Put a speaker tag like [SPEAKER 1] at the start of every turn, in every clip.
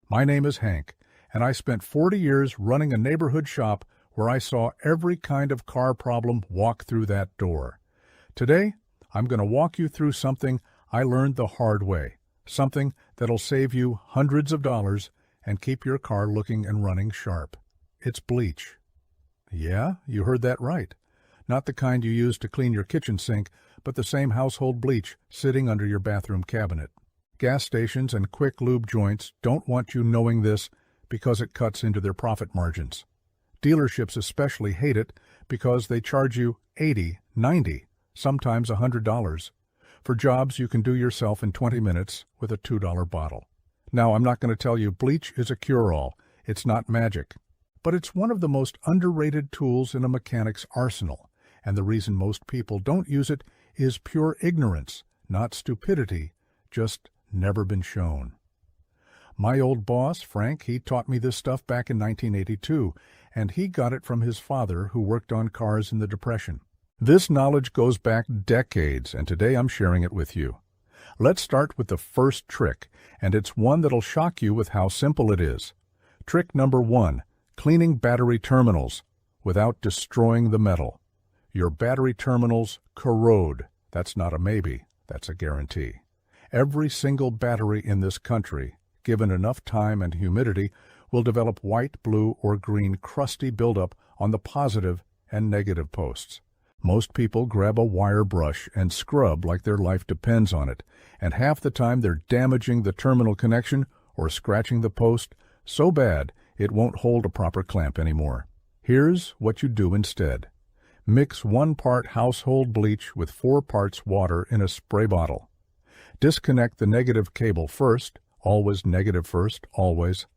[SPEAKER 1] My name is Hank, and I spent 40 years running a neighborhood shop where I saw every kind of car problem walk through that door. Today, I'm going to walk you through something I learned the hard way, something that'll save you hundreds of dollars and keep your car looking and running sharp. It's bleach. Yeah, you heard that right. Not the kind you use to clean your kitchen sink, but the same household bleach sitting under your bathroom cabinet. Gas stations and quick lube joints don't want you knowing this because it cuts into their profit margins. Dealerships especially hate it because they charge you $80, $90, sometimes $100 for jobs you can do yourself in 20 minutes with a $2 bottle. Now, I'm not going to tell you bleach is a cure-all. It's not magic. But it's one of the most underrated tools in a mechanic's arsenal, and the reason most people don't use it is pure ignorance, not stupidity, just never been shown. My old boss, Frank, he taught me this stuff back in 1982, and he got it from his father who worked on cars in the Depression. This knowledge goes back decades, and today I'm sharing it with you. Let's start with the first trick, and it's one that'll shock you with how simple it is. Trick number 1, cleaning battery terminals without destroying the metal. Your battery terminals corrode. That's not a maybe, that's a guarantee. Every single battery in this country, given enough time and humidity, will develop white, blue, or green crusty buildup on the positive and negative posts. Most people grab a wire brush and scrub like their life depends on it, and half the time they're damaging the terminal connection or scratching the post so bad it won't hold a proper clamp anymore. Here's what you do instead. Mix 1 part household bleach with 4 parts water in a spray bottle. Disconnect the negative cable first, always negative first, always.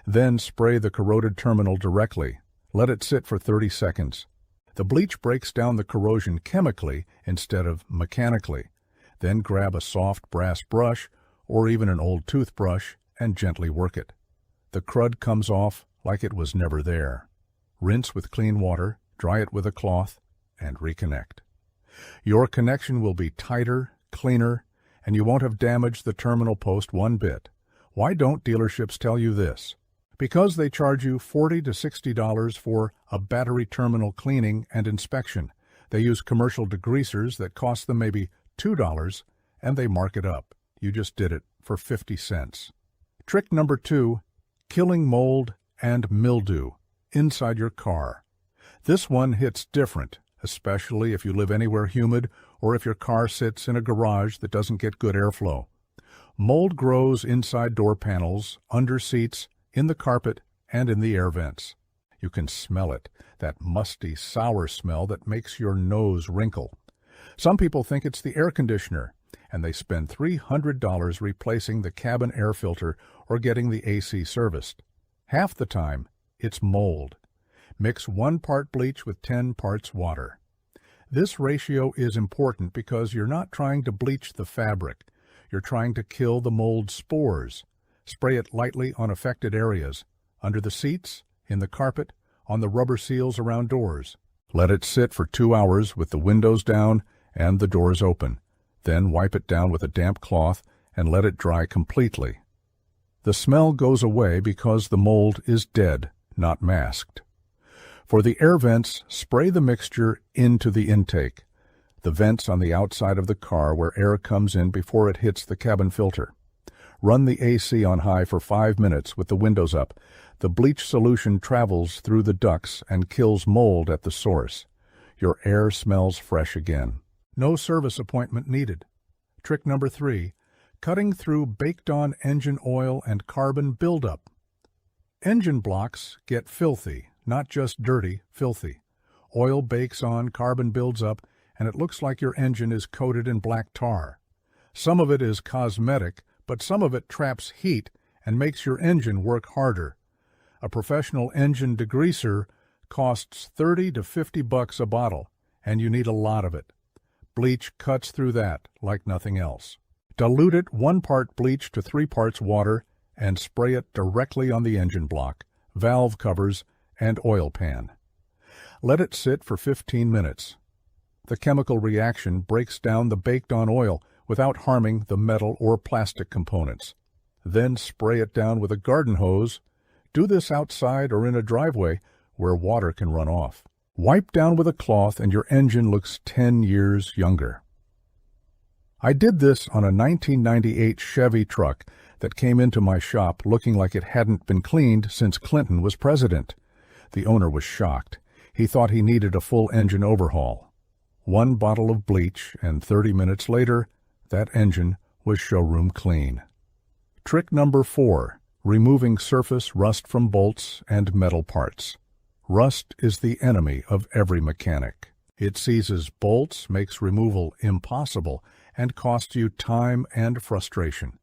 [SPEAKER 1] Then spray the corroded terminal directly. Let it sit for 30 seconds. The bleach breaks down the corrosion chemically instead of mechanically. Then grab a soft brass brush or even an old toothbrush and gently work it. The crud comes off like it was never there. Rinse with clean water, dry it with a cloth, and reconnect. Your connection will be tighter, cleaner, and you won't have damaged the terminal post one bit. Why don't dealerships tell you this? Because they charge you $40 to $60 for a battery terminal cleaning and inspection. They use commercial degreasers that cost them maybe $2, and they mark it up. You just did it for 50 cents. Trick number 2, killing mold and mildew inside your car. This one hits different, especially if you live anywhere humid or if your car sits in a garage that doesn't get good airflow. Mold grows inside door panels, under seats, in the carpet, and in the air vents. You can smell it, that musty, sour smell that makes your nose wrinkle. Some people think it's the air conditioner, and they spend $300 replacing the cabin air filter or getting the AC serviced. Half the time, it's mold. Mix 1 part bleach with 10 parts water. This ratio is important because you're not trying to bleach the fabric. You're trying to kill the mold spores. Spray it lightly on affected areas, under the seats, in the carpet, on the rubber seals around doors. Let it sit for 2 hours with the windows down and the doors open. Then wipe it down with a damp cloth and let it dry completely. The smell goes away because the mold is dead, not masked. For the air vents, spray the mixture into the intake, the vents on the outside of the car where air comes in before it hits the cabin filter. Run the AC on high for 5 minutes with the windows up. The bleach solution travels through the ducts and kills mold at the source. Your air smells fresh again. No service appointment needed. Trick number 3, cutting through baked-on engine oil and carbon buildup. Engine blocks get filthy, not just dirty, filthy. Oil bakes on, carbon builds up, and it looks like your engine is coated in black tar. Some of it is cosmetic, but some of it traps heat and makes your engine work harder. A professional engine degreaser costs $30 to $50 a bottle, and you need a lot of it. Bleach cuts through that like nothing else. Dilute it 1 part bleach to 3 parts water and spray it directly on the engine block, valve covers, and oil pan. Let it sit for 15 minutes. The chemical reaction breaks down the baked-on oil without harming the metal or plastic components. Then spray it down with a garden hose. Do this outside or in a driveway where water can run off. Wipe down with a cloth and your engine looks 10 years younger. I did this on a 1998 Chevy truck that came into my shop looking like it hadn't been cleaned since Clinton was president. The owner was shocked. He thought he needed a full engine overhaul. 1 bottle of bleach, and 30 minutes later, that engine was showroom clean. Trick number 4, removing surface rust from bolts and metal parts. Rust is the enemy of every mechanic. It seizes bolts, makes removal impossible, and costs you time and frustration.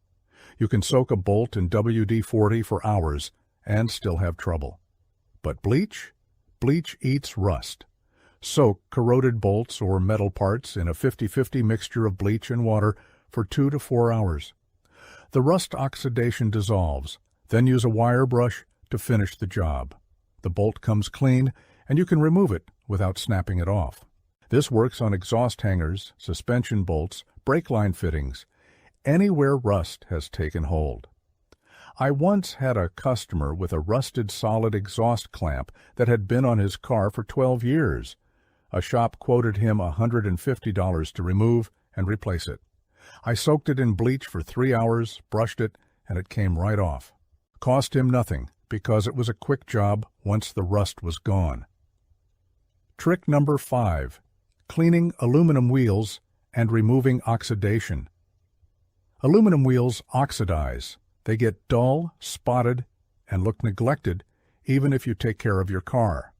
[SPEAKER 1] You can soak a bolt in WD-40 for hours and still have trouble. But bleach? Bleach eats rust. Soak corroded bolts or metal parts in a 50-50 mixture of bleach and water for 2 to 4 hours. The rust oxidation dissolves, then use a wire brush to finish the job. The bolt comes clean, and you can remove it without snapping it off. This works on exhaust hangers, suspension bolts, brake line fittings, anywhere rust has taken hold. I once had a customer with a rusted solid exhaust clamp that had been on his car for 12 years. A shop quoted him $150 to remove and replace it. I soaked it in bleach for 3 hours, brushed it, and it came right off. Cost him nothing because it was a quick job once the rust was gone. Trick number 5, cleaning aluminum wheels and removing oxidation. Aluminum wheels oxidize. They get dull, spotted, and look neglected even if you take care of your car.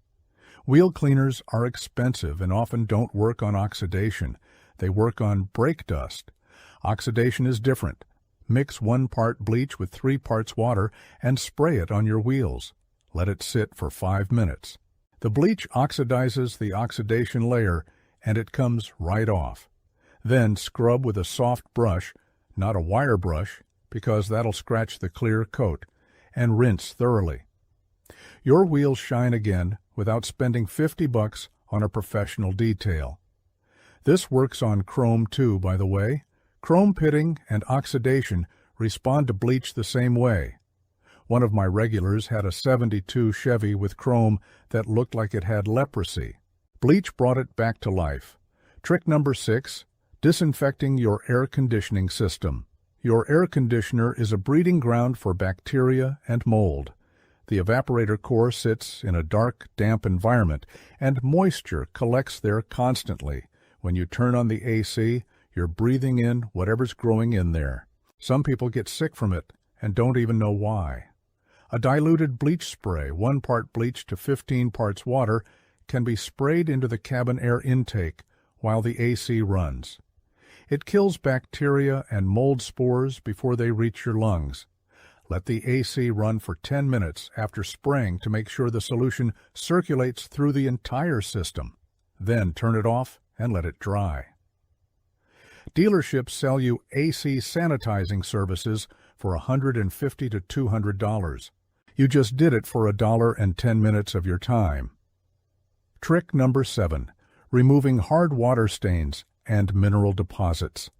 [SPEAKER 1] Wheel cleaners are expensive and often don't work on oxidation. They work on brake dust. Oxidation is different. Mix 1 part bleach with 3 parts water and spray it on your wheels. Let it sit for 5 minutes. The bleach oxidizes the oxidation layer and it comes right off. Then scrub with a soft brush, not a wire brush, because that'll scratch the clear coat, and rinse thoroughly. Your wheels shine again without spending $50 on a professional detail. This works on chrome too, by the way. Chrome pitting and oxidation respond to bleach the same way. One of my regulars had a '72 Chevy with chrome that looked like it had leprosy. Bleach brought it back to life. Trick number 6, disinfecting your air conditioning system. Your air conditioner is a breeding ground for bacteria and mold. The evaporator core sits in a dark, damp environment, and moisture collects there constantly. When you turn on the AC, you're breathing in whatever's growing in there. Some people get sick from it and don't even know why. A diluted bleach spray, 1 part bleach to 15 parts water, can be sprayed into the cabin air intake while the AC runs. It kills bacteria and mold spores before they reach your lungs. Let the AC run for 10 minutes after spraying to make sure the solution circulates through the entire system. Then turn it off and let it dry. Dealerships sell you AC sanitizing services for $150 to $200. You just did it for $1 and 10 minutes of your time. Trick number 7, removing hard water stains and mineral deposits.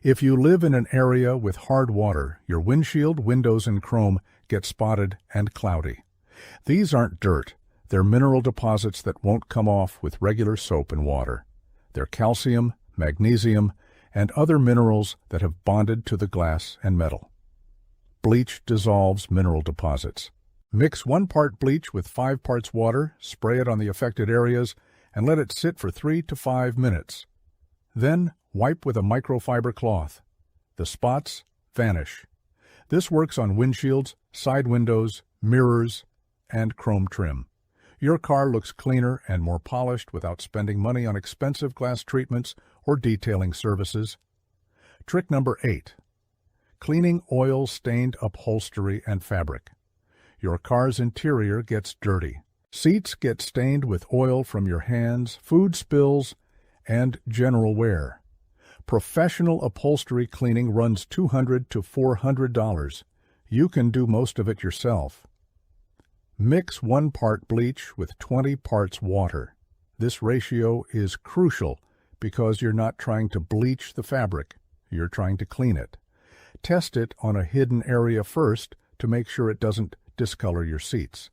[SPEAKER 1] If you live in an area with hard water, your windshield, windows, and chrome get spotted and cloudy. These aren't dirt. They're mineral deposits that won't come off with regular soap and water. They're calcium, magnesium, and other minerals that have bonded to the glass and metal. Bleach dissolves mineral deposits. Mix 1 part bleach with 5 parts water, spray it on the affected areas, and let it sit for 3 to 5 minutes. Then wipe with a microfiber cloth. The spots vanish. This works on windshields, side windows, mirrors, and chrome trim. Your car looks cleaner and more polished without spending money on expensive glass treatments or detailing services. Trick number 8, cleaning oil-stained upholstery and fabric. Your car's interior gets dirty. Seats get stained with oil from your hands, food spills, and general wear. Professional upholstery cleaning runs $200 to $400. You can do most of it yourself. Mix 1 part bleach with 20 parts water. This ratio is crucial because you're not trying to bleach the fabric, you're trying to clean it. Test it on a hidden area first to make sure it doesn't discolor your seats.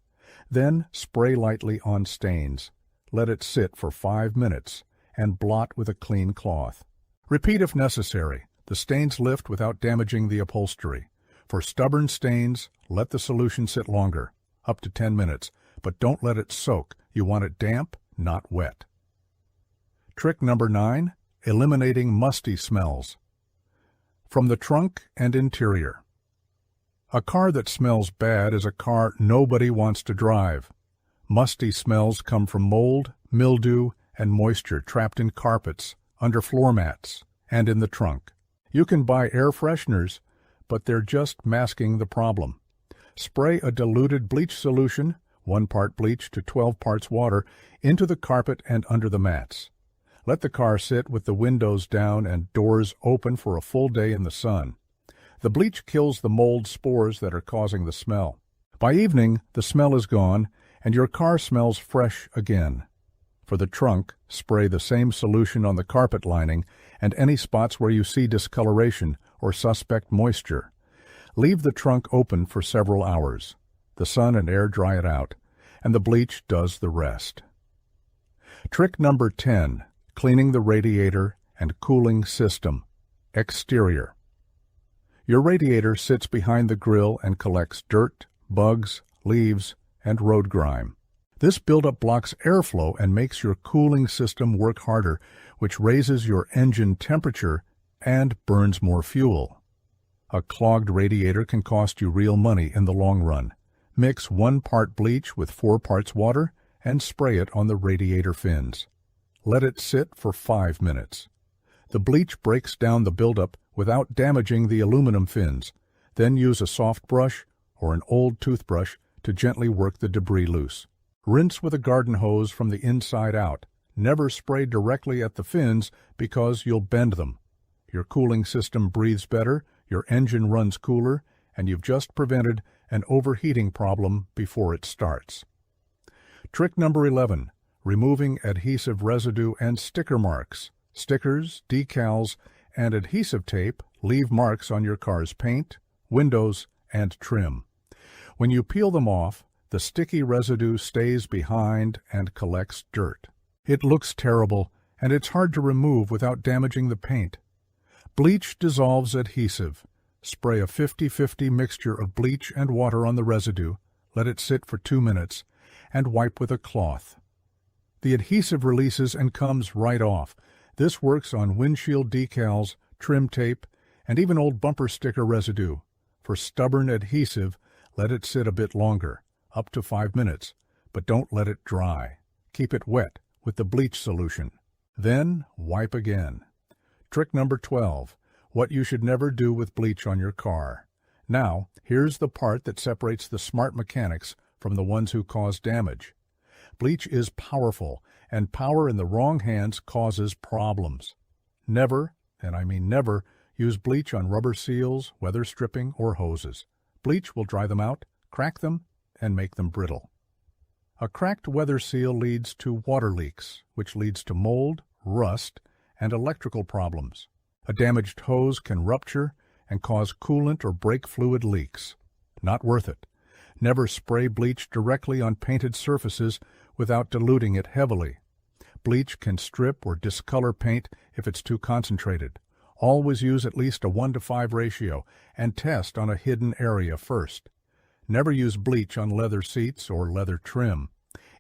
[SPEAKER 1] Then spray lightly on stains. Let it sit for 5 minutes and blot with a clean cloth. Repeat if necessary. The stains lift without damaging the upholstery. For stubborn stains, let the solution sit longer, up to 10 minutes, but don't let it soak. You want it damp, not wet. Trick number 9, eliminating musty smells. From the trunk and interior. A car that smells bad is a car nobody wants to drive. Musty smells come from mold, mildew, and moisture trapped in carpets, under floor mats, and in the trunk. You can buy air fresheners, but they're just masking the problem. Spray a diluted bleach solution, 1 part bleach to 12 parts water, into the carpet and under the mats. Let the car sit with the windows down and doors open for a full day in the sun. The bleach kills the mold spores that are causing the smell. By evening, the smell is gone, and your car smells fresh again. For the trunk, spray the same solution on the carpet lining and any spots where you see discoloration or suspect moisture. Leave the trunk open for several hours. The sun and air dry it out, and the bleach does the rest. Trick number 10, cleaning the radiator and cooling system. Exterior. Your radiator sits behind the grill and collects dirt, bugs, leaves, and road grime. This buildup blocks airflow and makes your cooling system work harder, which raises your engine temperature and burns more fuel. A clogged radiator can cost you real money in the long run. Mix 1 part bleach with 4 parts water and spray it on the radiator fins. Let it sit for 5 minutes. The bleach breaks down the buildup without damaging the aluminum fins. Then use a soft brush or an old toothbrush to gently work the debris loose. Rinse with a garden hose from the inside out. Never spray directly at the fins because you'll bend them. Your cooling system breathes better, your engine runs cooler, and you've just prevented an overheating problem before it starts. Trick number 11, removing adhesive residue and sticker marks. Stickers, decals, and adhesive tape leave marks on your car's paint, windows, and trim. When you peel them off, the sticky residue stays behind and collects dirt. It looks terrible, and it's hard to remove without damaging the paint. Bleach dissolves adhesive. Spray a 50-50 mixture of bleach and water on the residue, let it sit for 2 minutes, and wipe with a cloth. The adhesive releases and comes right off. This works on windshield decals, trim tape, and even old bumper sticker residue. For stubborn adhesive, let it sit a bit longer, up to 5 minutes, but don't let it dry. Keep it wet with the bleach solution. Then wipe again. Trick number 12, what you should never do with bleach on your car. Now, here's the part that separates the smart mechanics from the ones who cause damage. Bleach is powerful, and power in the wrong hands causes problems. Never, and I mean never, use bleach on rubber seals, weather stripping, or hoses. Bleach will dry them out, crack them, and make them brittle. A cracked weather seal leads to water leaks, which leads to mold, rust, and electrical problems. A damaged hose can rupture and cause coolant or brake fluid leaks. Not worth it. Never spray bleach directly on painted surfaces without diluting it heavily. Bleach can strip or discolor paint if it's too concentrated. Always use at least a 1:5 ratio and test on a hidden area first. Never use bleach on leather seats or leather trim.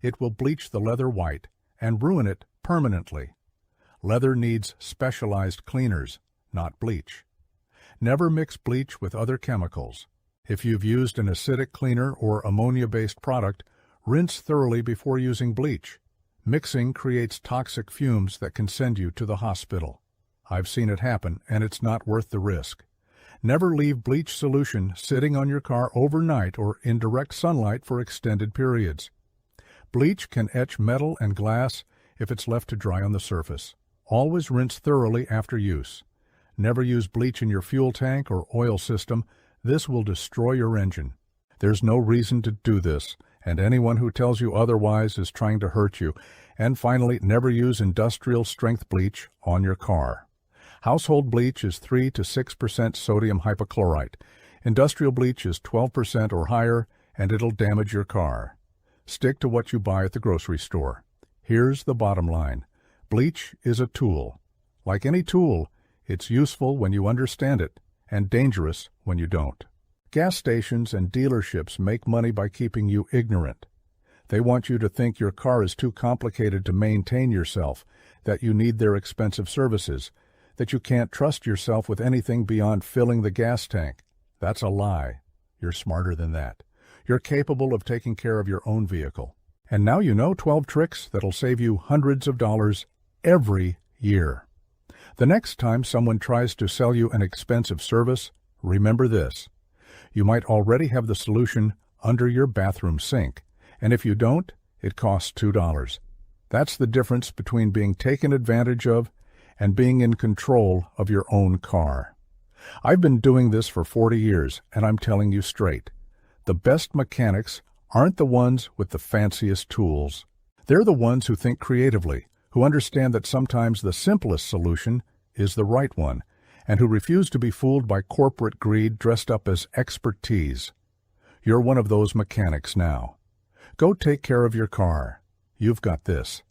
[SPEAKER 1] It will bleach the leather white and ruin it permanently. Leather needs specialized cleaners, not bleach. Never mix bleach with other chemicals. If you've used an acidic cleaner or ammonia-based product, rinse thoroughly before using bleach. Mixing creates toxic fumes that can send you to the hospital. I've seen it happen, and it's not worth the risk. Never leave bleach solution sitting on your car overnight or in direct sunlight for extended periods. Bleach can etch metal and glass if it's left to dry on the surface. Always rinse thoroughly after use. Never use bleach in your fuel tank or oil system. This will destroy your engine. There's no reason to do this, and anyone who tells you otherwise is trying to hurt you. And finally, never use industrial strength bleach on your car. Household bleach is 3 to 6% sodium hypochlorite. Industrial bleach is 12% or higher, and it'll damage your car. Stick to what you buy at the grocery store. Here's the bottom line. Bleach is a tool. Like any tool, it's useful when you understand it, and dangerous when you don't. Gas stations and dealerships make money by keeping you ignorant. They want you to think your car is too complicated to maintain yourself, that you need their expensive services, that you can't trust yourself with anything beyond filling the gas tank. That's a lie. You're smarter than that. You're capable of taking care of your own vehicle. And now you know 12 tricks that'll save you hundreds of dollars every year. The next time someone tries to sell you an expensive service, remember this. You might already have the solution under your bathroom sink, and if you don't, it costs $2. That's the difference between being taken advantage of and being in control of your own car. I've been doing this for 40 years, and I'm telling you straight. The best mechanics aren't the ones with the fanciest tools. They're the ones who think creatively, who understand that sometimes the simplest solution is the right one, and who refuse to be fooled by corporate greed dressed up as expertise. You're one of those mechanics now. Go take care of your car. You've got this.